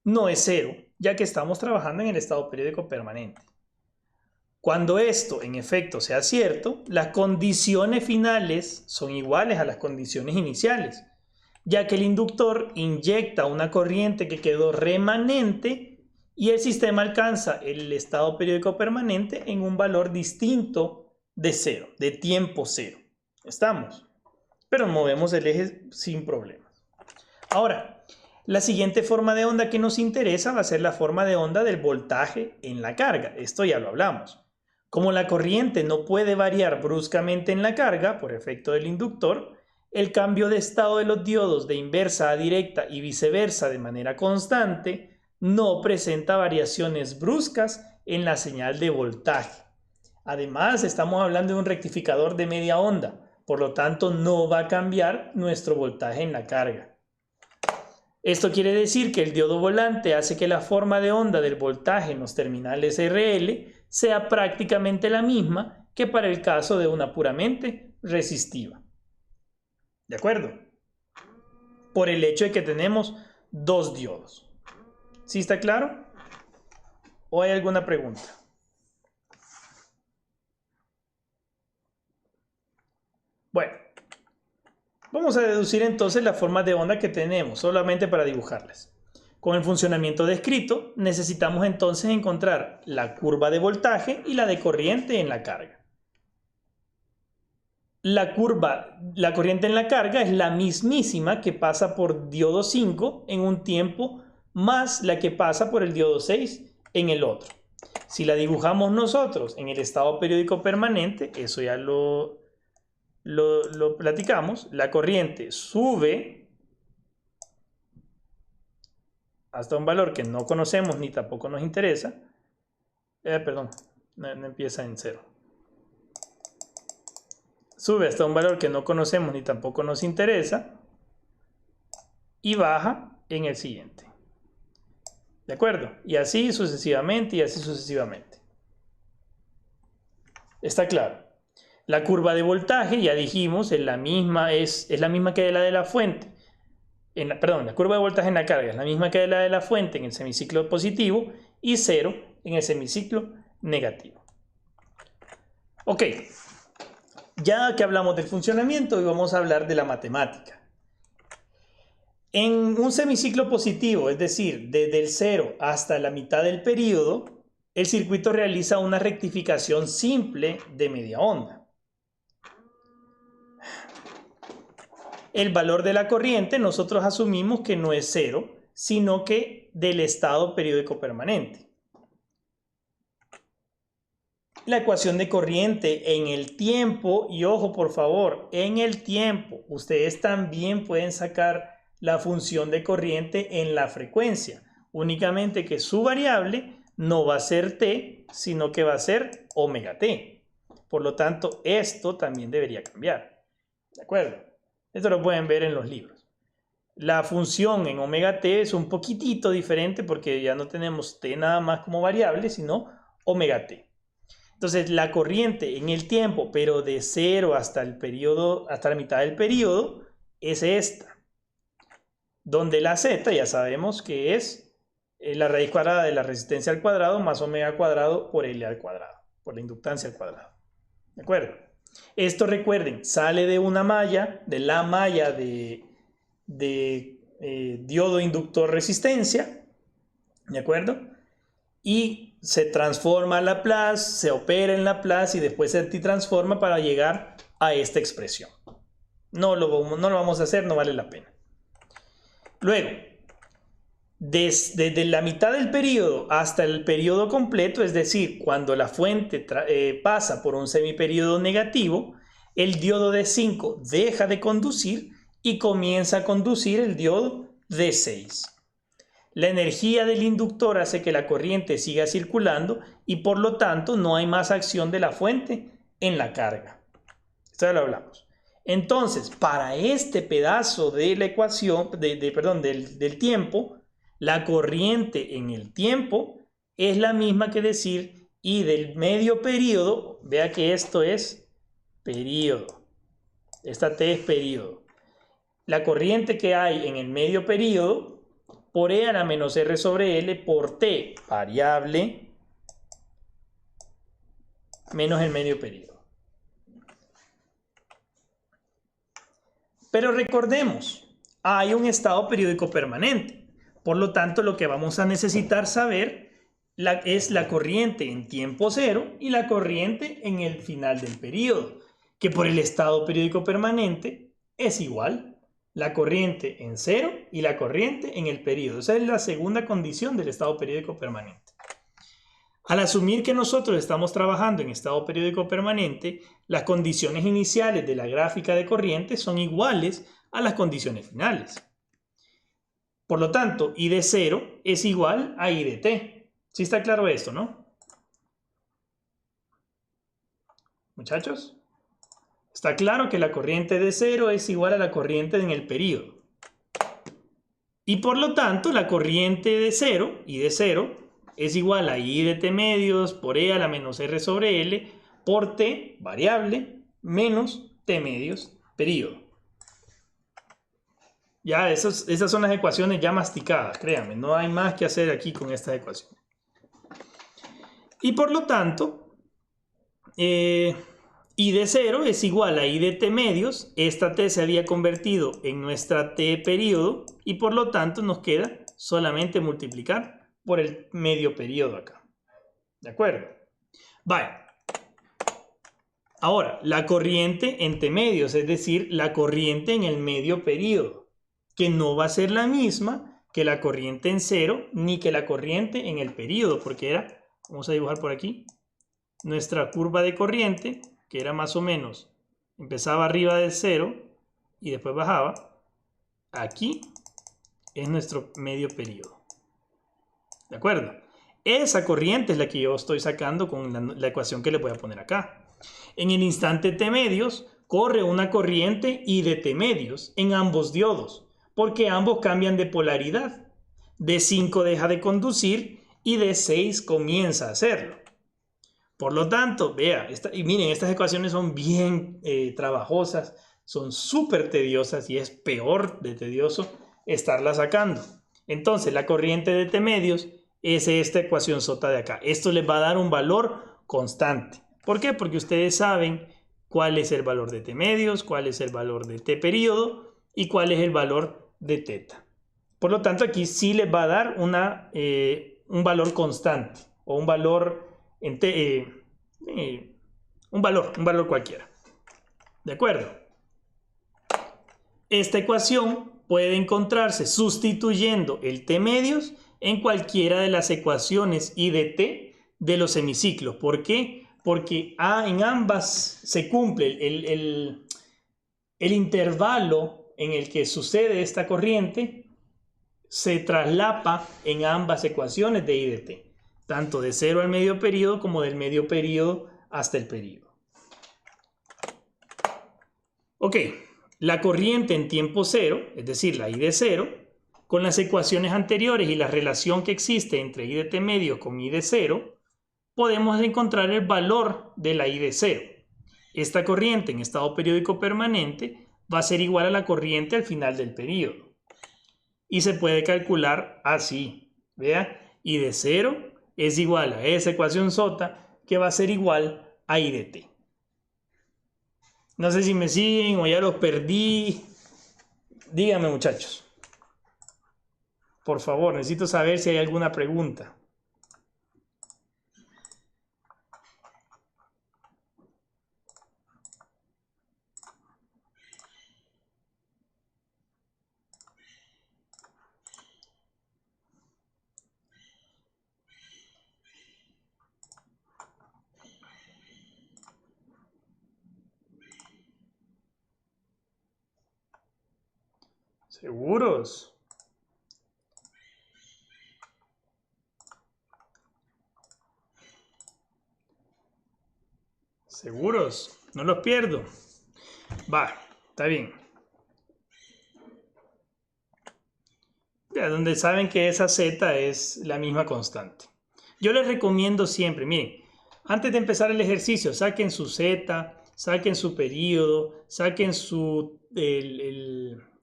No es 0, ya que estamos trabajando en el estado periódico permanente. Cuando esto en efecto sea cierto, las condiciones finales son iguales a las condiciones iniciales, ya que el inductor inyecta una corriente que quedó remanente y el sistema alcanza el estado periódico permanente en un valor distinto de cero, de tiempo cero. ¿Estamos? Pero movemos el eje sin problemas. Ahora, la siguiente forma de onda que nos interesa va a ser la forma de onda del voltaje en la carga. Esto ya lo hablamos. Como la corriente no puede variar bruscamente en la carga por efecto del inductor, el cambio de estado de los diodos de inversa a directa y viceversa de manera constante no presenta variaciones bruscas en la señal de voltaje. Además, estamos hablando de un rectificador de media onda, por lo tanto no va a cambiar nuestro voltaje en la carga. Esto quiere decir que el diodo volante hace que la forma de onda del voltaje en los terminales RL sea prácticamente la misma que para el caso de una puramente resistiva. ¿De acuerdo? Por el hecho de que tenemos dos diodos. ¿Sí está claro? ¿O hay alguna pregunta? Bueno, vamos a deducir entonces las formas de onda que tenemos, solamente para dibujarlas. Con el funcionamiento descrito, necesitamos entonces encontrar la curva de voltaje y la de corriente en la carga. La corriente en la carga es la mismísima que pasa por diodo 5 en un tiempo más la que pasa por el diodo 6 en el otro. Si la dibujamos nosotros en el estado periódico permanente, eso ya lo platicamos, la corriente sube hasta un valor que no conocemos ni tampoco nos interesa. Perdón, no empieza en 0. Sube hasta un valor que no conocemos ni tampoco nos interesa y baja en el siguiente. ¿De acuerdo? Y así sucesivamente y así sucesivamente. ¿Está claro? La curva de voltaje, ya dijimos, es la misma que la de la fuente. La curva de voltaje en la carga es la misma que la de la fuente en el semiciclo positivo y 0 en el semiciclo negativo. Ok, ya que hablamos del funcionamiento, hoy vamos a hablar de la matemática. En un semiciclo positivo, es decir, desde el 0 hasta la mitad del periodo, el circuito realiza una rectificación simple de media onda. El valor de la corriente nosotros asumimos que no es 0, sino que del estado periódico permanente. La ecuación de corriente en el tiempo, y ojo por favor, en el tiempo, ustedes también pueden sacar la función de corriente en la frecuencia, únicamente que su variable no va a ser t, sino que va a ser omega t. Por lo tanto, esto también debería cambiar. ¿De acuerdo? Esto lo pueden ver en los libros. La función en omega t es un poquitito diferente porque ya no tenemos t nada más como variable, sino omega t. Entonces, la corriente en el tiempo, pero de 0 hasta el periodo, hasta la mitad del periodo, es esta. Donde la z ya sabemos que es la raíz cuadrada de la resistencia al cuadrado más omega cuadrado por L al cuadrado, por la inductancia al cuadrado. ¿De acuerdo? Esto, recuerden, sale de una malla, de la malla de diodo inductor resistencia, ¿de acuerdo? Y se transforma a Laplace, se opera en Laplace y después se antitransforma para llegar a esta expresión. No lo vamos a hacer, no vale la pena. Luego, desde la mitad del periodo hasta el periodo completo, es decir, cuando la fuente pasa por un semiperiodo negativo, el diodo de 5 deja de conducir y comienza a conducir el diodo de 6. La energía del inductor hace que la corriente siga circulando y por lo tanto no hay más acción de la fuente en la carga. Esto ya lo hablamos. Entonces, para este pedazo de la ecuación, del tiempo, la corriente en el tiempo es la misma que decir y del medio periodo, vea que esto es periodo. Esta T es periodo. La corriente que hay en el medio periodo por E a la menos R sobre L por T variable menos el medio periodo. Pero recordemos, hay un estado periódico permanente. Por lo tanto, lo que vamos a necesitar saber es la corriente en tiempo cero y la corriente en el final del periodo, que por el estado periódico permanente es igual la corriente en cero y la corriente en el periodo. Esa es la segunda condición del estado periódico permanente. Al asumir que nosotros estamos trabajando en estado periódico permanente, las condiciones iniciales de la gráfica de corriente son iguales a las condiciones finales. Por lo tanto, I de 0 es igual a I de t. ¿Sí está claro esto, no? Muchachos, está claro que la corriente de 0 es igual a la corriente en el periodo. Y por lo tanto, la corriente de 0, I de 0, es igual a I de t medios por E a la menos R sobre L por t, variable, menos t medios, periodo. Ya, esas son las ecuaciones ya masticadas, créanme, no hay más que hacer aquí con estas ecuaciones. Y por lo tanto, I de 0 es igual a I de t medios. Esta t se había convertido en nuestra t periodo y por lo tanto nos queda solamente multiplicar por el medio periodo acá. ¿De acuerdo? Vale. Ahora, la corriente en t medios, es decir, la corriente en el medio periodo, que no va a ser la misma que la corriente en cero ni que la corriente en el periodo, porque era, vamos a dibujar por aquí, nuestra curva de corriente, que era más o menos, empezaba arriba del 0 y después bajaba. Aquí es nuestro medio periodo. ¿De acuerdo? Esa corriente es la que yo estoy sacando con la ecuación que le voy a poner acá. En el instante t medios corre una corriente I de t medios en ambos diodos, porque ambos cambian de polaridad. D5 deja de conducir y D6 comienza a hacerlo. Por lo tanto, vea, y miren, estas ecuaciones son bien trabajosas, son súper tediosas y es peor de tedioso estarlas sacando. Entonces, la corriente de t medios es esta ecuación sota de acá. Esto les va a dar un valor constante. ¿Por qué? Porque ustedes saben cuál es el valor de t medios, cuál es el valor de t periodo y cuál es el valor de teta. Por lo tanto, aquí sí les va a dar un valor constante o un valor un valor cualquiera. ¿De acuerdo? Esta ecuación puede encontrarse sustituyendo el t medios en cualquiera de las ecuaciones I de t de los semiciclos. ¿Por qué? Porque en ambas se cumple el intervalo en el que sucede esta corriente, se traslapa en ambas ecuaciones de I de t, tanto de 0 al medio periodo como del medio periodo hasta el periodo. Ok, la corriente en tiempo cero, es decir, la I de 0, con las ecuaciones anteriores y la relación que existe entre I de t medio con I de 0, podemos encontrar el valor de la I de 0. Esta corriente en estado periódico permanente va a ser igual a la corriente al final del periodo. Y se puede calcular así. Vea, I de 0 es igual a esa ecuación sota que va a ser igual a I de t. No sé si me siguen o ya los perdí. Díganme, muchachos. Por favor, necesito saber si hay alguna pregunta. ¿Seguros? ¿Seguros? No los pierdo. Va, está bien. Ya, donde saben que esa Z es la misma constante. Yo les recomiendo siempre, miren, antes de empezar el ejercicio, saquen su Z, saquen su periodo, saquen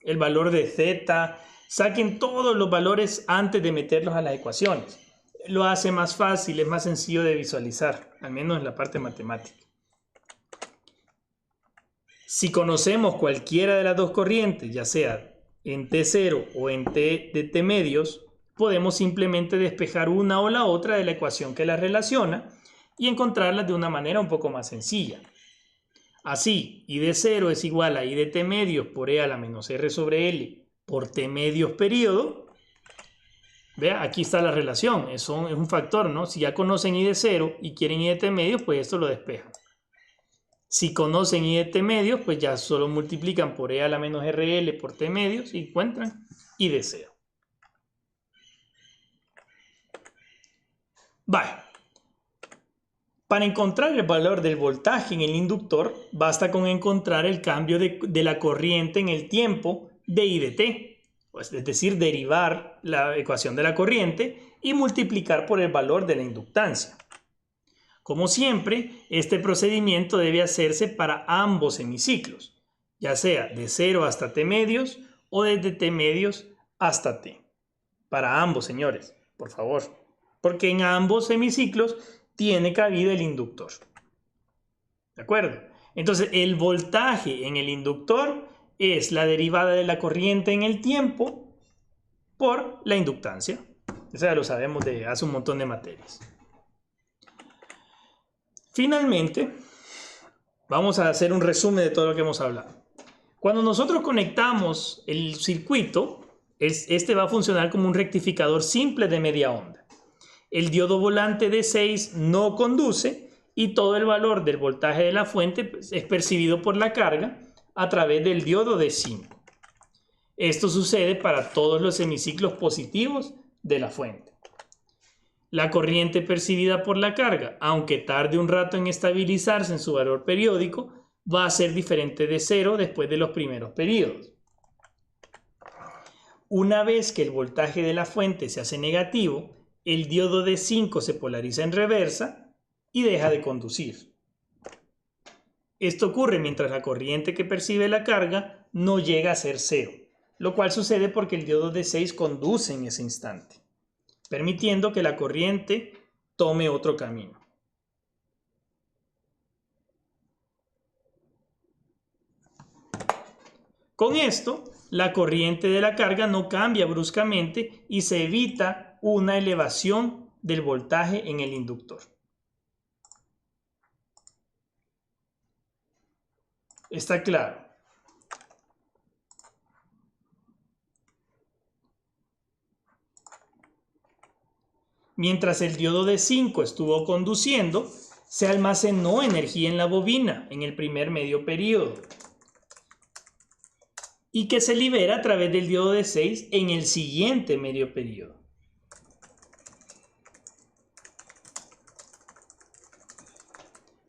el valor de Z, saquen todos los valores antes de meterlos a las ecuaciones. lo hace más fácil, es más sencillo de visualizar, al menos en la parte matemática. Si conocemos cualquiera de las dos corrientes, ya sea en T0 o en T de T medios, podemos simplemente despejar una o la otra de la ecuación que las relaciona y encontrarlas de una manera un poco más sencilla. Así, I de 0 es igual a I de T medios por E a la menos R sobre L por T medios periodo. Vea, aquí está la relación, es un factor, ¿no? Si ya conocen I de 0 y quieren I de T medios, pues esto lo despejan. Si conocen I de T medios, pues ya solo multiplican por E a la menos RL por T medios y encuentran I de 0. Vale. Para encontrar el valor del voltaje en el inductor, basta con encontrar el cambio de la corriente en el tiempo de I de T. Pues, es decir, derivar la ecuación de la corriente y multiplicar por el valor de la inductancia. Como siempre, este procedimiento debe hacerse para ambos hemiciclos, ya sea de 0 hasta T medios o desde T medios hasta T. Para ambos, señores, por favor, porque en ambos hemiciclos tiene cabida el inductor. ¿De acuerdo? Entonces, el voltaje en el inductor es la derivada de la corriente en el tiempo por la inductancia. Eso ya lo sabemos de hace un montón de materias. Finalmente, vamos a hacer un resumen de todo lo que hemos hablado. Cuando nosotros conectamos el circuito, este va a funcionar como un rectificador simple de media onda. El diodo volante de 6 no conduce y todo el valor del voltaje de la fuente es percibido por la carga a través del diodo de 5. Esto sucede para todos los hemiciclos positivos de la fuente. La corriente percibida por la carga, aunque tarde un rato en estabilizarse en su valor periódico, va a ser diferente de 0 después de los primeros periodos. Una vez que el voltaje de la fuente se hace negativo, el diodo de 5 se polariza en reversa y deja de conducir. Esto ocurre mientras la corriente que percibe la carga no llega a ser 0, lo cual sucede porque el diodo de 6 conduce en ese instante, permitiendo que la corriente tome otro camino. Con esto, la corriente de la carga no cambia bruscamente y se evita una elevación del voltaje en el inductor. ¿Está claro? Mientras el diodo de 5 estuvo conduciendo, se almacenó energía en la bobina en el primer medio periodo y que se libera a través del diodo de 6 en el siguiente medio periodo.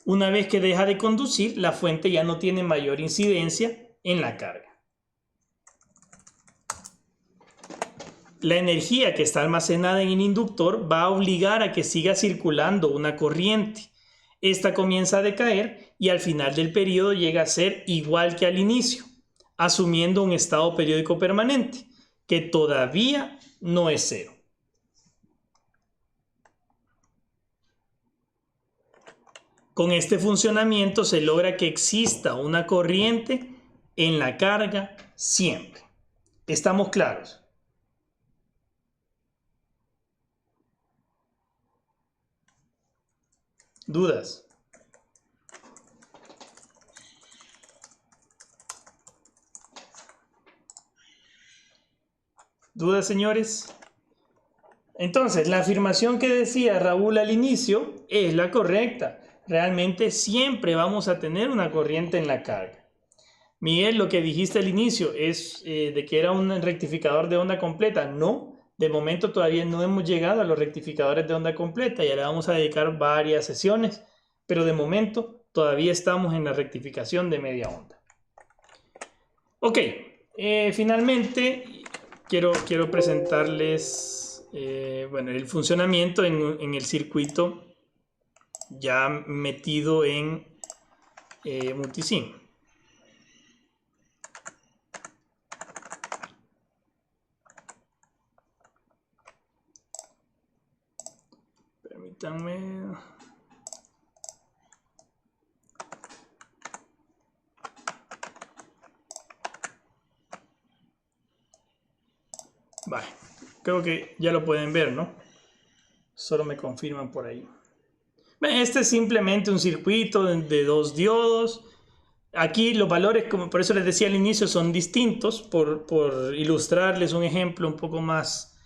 Una vez que deja de conducir, la fuente ya no tiene mayor incidencia en la carga. La energía que está almacenada en el inductor va a obligar a que siga circulando una corriente. Esta comienza a decaer y al final del periodo llega a ser igual que al inicio, asumiendo un estado periódico permanente, que todavía no es 0. Con este funcionamiento se logra que exista una corriente en la carga siempre. ¿Estamos claros? ¿Dudas? ¿Dudas, señores? Entonces, la afirmación que decía Raúl al inicio es la correcta. Realmente siempre vamos a tener una corriente en la carga. Miguel, lo que dijiste al inicio es de que era un rectificador de onda completa. No, de momento todavía no hemos llegado a los rectificadores de onda completa. Ya le vamos a dedicar varias sesiones, pero de momento todavía estamos en la rectificación de media onda. Ok, finalmente quiero presentarles el funcionamiento en el circuito ya metido en multisim. Permítanme. Vale, creo que ya lo pueden ver, ¿no? Solo me confirman por ahí. Este es simplemente un circuito de 2 diodos. Aquí los valores, como por eso les decía al inicio, son distintos. Por ilustrarles un ejemplo un poco más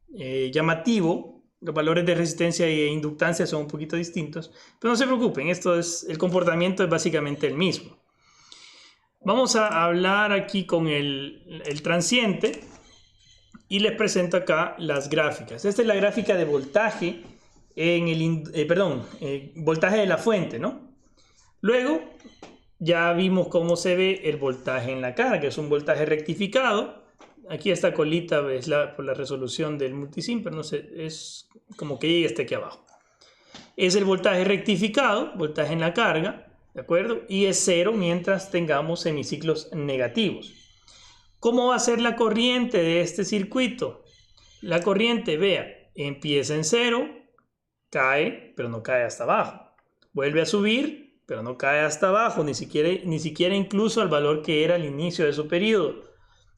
llamativo. Los valores de resistencia e inductancia son un poquito distintos. Pero no se preocupen, el comportamiento es básicamente el mismo. Vamos a hablar aquí con el transiente. Y les presento acá las gráficas. Esta es la gráfica de voltaje voltaje de la fuente, ¿no? Luego ya vimos cómo se ve el voltaje en la carga, que es un voltaje rectificado. Aquí esta colita es por la resolución del multisim, pero no sé, es como que llega hasta aquí abajo. Es el voltaje rectificado, voltaje en la carga, ¿de acuerdo? Y es 0 mientras tengamos semiciclos negativos. ¿Cómo va a ser la corriente de este circuito? La corriente, vea, empieza en 0, cae, pero no cae hasta abajo. Vuelve a subir, pero no cae hasta abajo, ni siquiera incluso al valor que era al inicio de su periodo.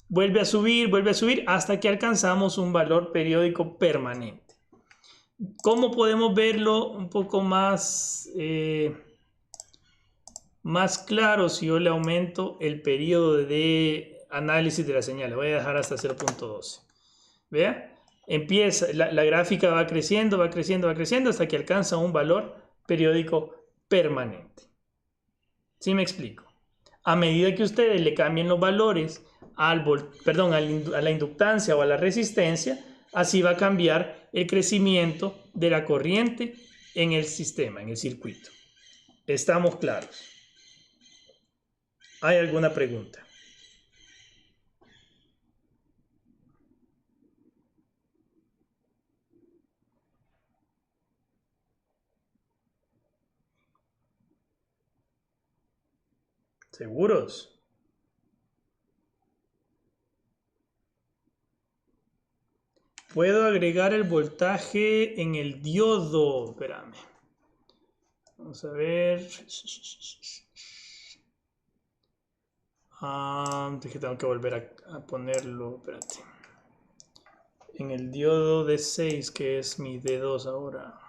Vuelve a subir hasta que alcanzamos un valor periódico permanente. ¿Cómo podemos verlo un poco más claro si yo le aumento el periodo de análisis de la señal? Le voy a dejar hasta 0.12. Vea, empieza, la gráfica va creciendo hasta que alcanza un valor periódico permanente. ¿Sí me explico? A medida que ustedes le cambien los valores a la inductancia o a la resistencia, así va a cambiar el crecimiento de la corriente en el sistema, en el circuito. ¿Estamos claros? ¿Hay alguna pregunta? ¿Seguros? Puedo agregar el voltaje en el diodo. Espérame. Vamos a ver. Es que tengo que volver a ponerlo. Espérate. En el diodo de 6, que es mi D2 ahora.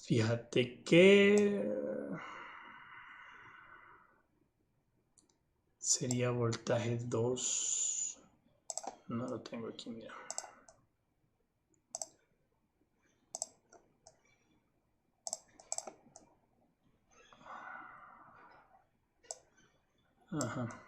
Fíjate que sería voltaje 2. No lo tengo aquí, mira. Ajá.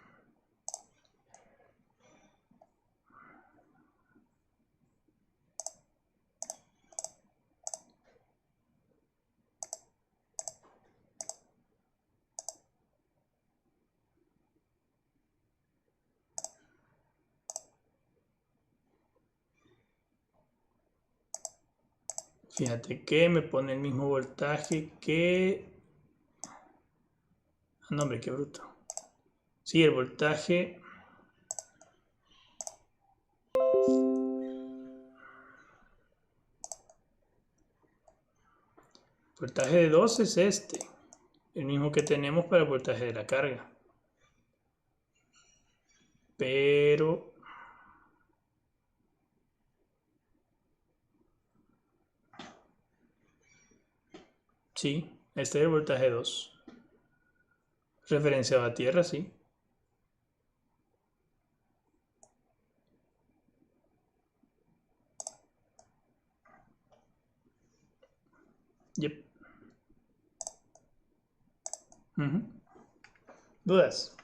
Fíjate que me pone el mismo voltaje que... No, hombre, qué bruto. Sí, el voltaje... Voltaje de 2 es este. El mismo que tenemos para el voltaje de la carga. Pero... Sí, este es el voltaje 2. Referenciado a tierra, sí. Yep. ¿Dudas?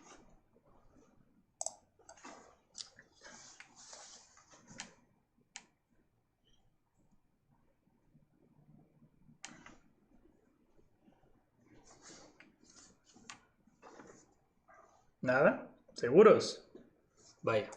¿Nada? ¿Seguros? Vaya.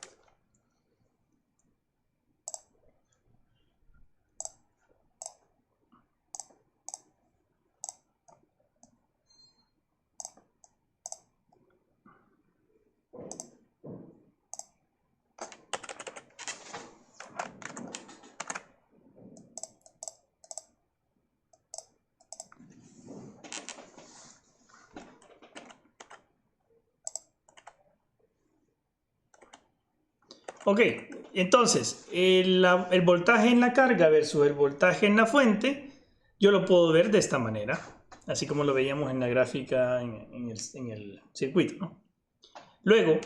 Ok, entonces el voltaje en la carga versus el voltaje en la fuente, yo lo puedo ver de esta manera, así como lo veíamos en la gráfica en el circuito, ¿no? Luego,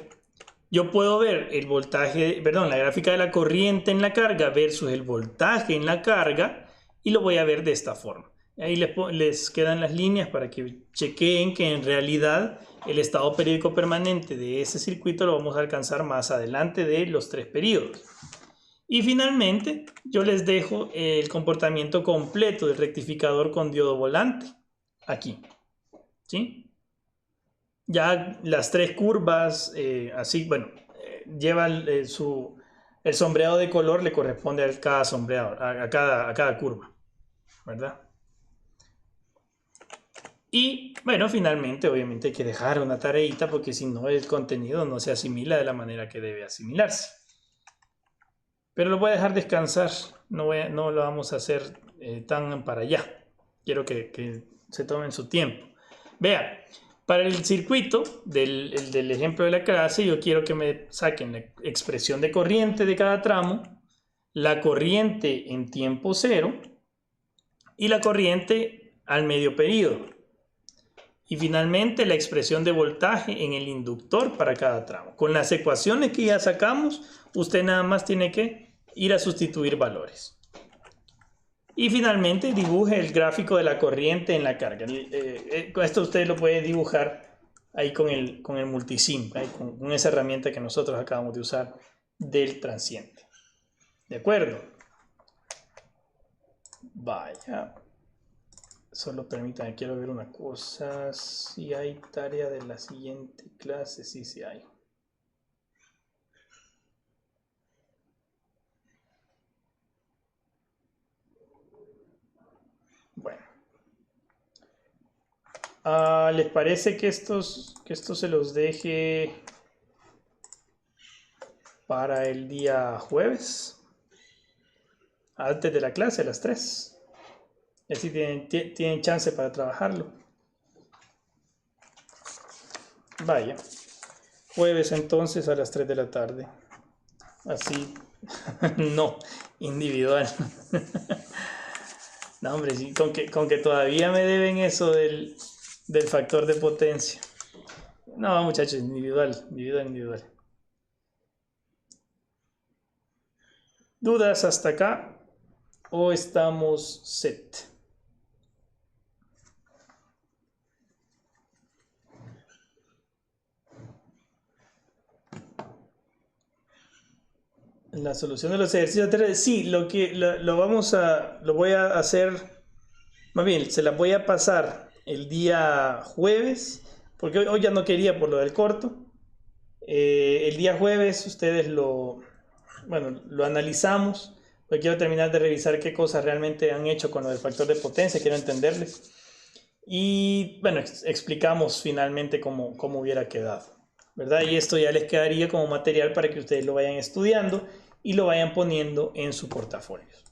yo puedo ver el voltaje, perdón, la gráfica de la corriente en la carga versus el voltaje en la carga y lo voy a ver de esta forma. Ahí les quedan las líneas para que chequeen que en realidad el estado periódico permanente de ese circuito lo vamos a alcanzar más adelante de los 3 periodos. Y finalmente, yo les dejo el comportamiento completo del rectificador con diodo volante aquí, ¿sí? Ya las 3 curvas, así, bueno, lleva el sombreado de color, le corresponde a cada sombreado, a cada curva, ¿verdad? Y bueno, finalmente, obviamente hay que dejar una tareita porque si no el contenido no se asimila de la manera que debe asimilarse. Pero lo voy a dejar descansar, no lo vamos a hacer tan para allá. Quiero que se tomen su tiempo. Vean, para el circuito del ejemplo de la clase, yo quiero que me saquen la expresión de corriente de cada tramo, la corriente en tiempo cero y la corriente al medio periodo. Y finalmente la expresión de voltaje en el inductor para cada tramo. Con las ecuaciones que ya sacamos, usted nada más tiene que ir a sustituir valores. Y finalmente dibuje el gráfico de la corriente en la carga. Esto usted lo puede dibujar ahí con el multisim, ahí con esa herramienta que nosotros acabamos de usar del transiente. ¿De acuerdo? Vaya. Solo permítanme, quiero ver una cosa. Si hay tarea de la siguiente clase, sí hay. Bueno. ¿Les parece que esto se los deje para el día jueves? Antes de la clase, a las 3. Y así tienen chance para trabajarlo. Vaya. Jueves entonces a las 3 de la tarde. Así. No, individual. No, hombre, sí, con que todavía me deben eso del factor de potencia. No, muchachos, individual. ¿Dudas hasta acá? ¿O estamos set? La solución de los ejercicios, sí, lo voy a hacer, más bien, se las voy a pasar el día jueves, porque hoy ya no quería por lo del corto. El día jueves ustedes lo analizamos, porque quiero terminar de revisar qué cosas realmente han hecho con lo del factor de potencia, quiero entenderles. Y bueno, explicamos finalmente cómo hubiera quedado, ¿verdad? Y esto ya les quedaría como material para que ustedes lo vayan estudiando y lo vayan poniendo en sus portafolios.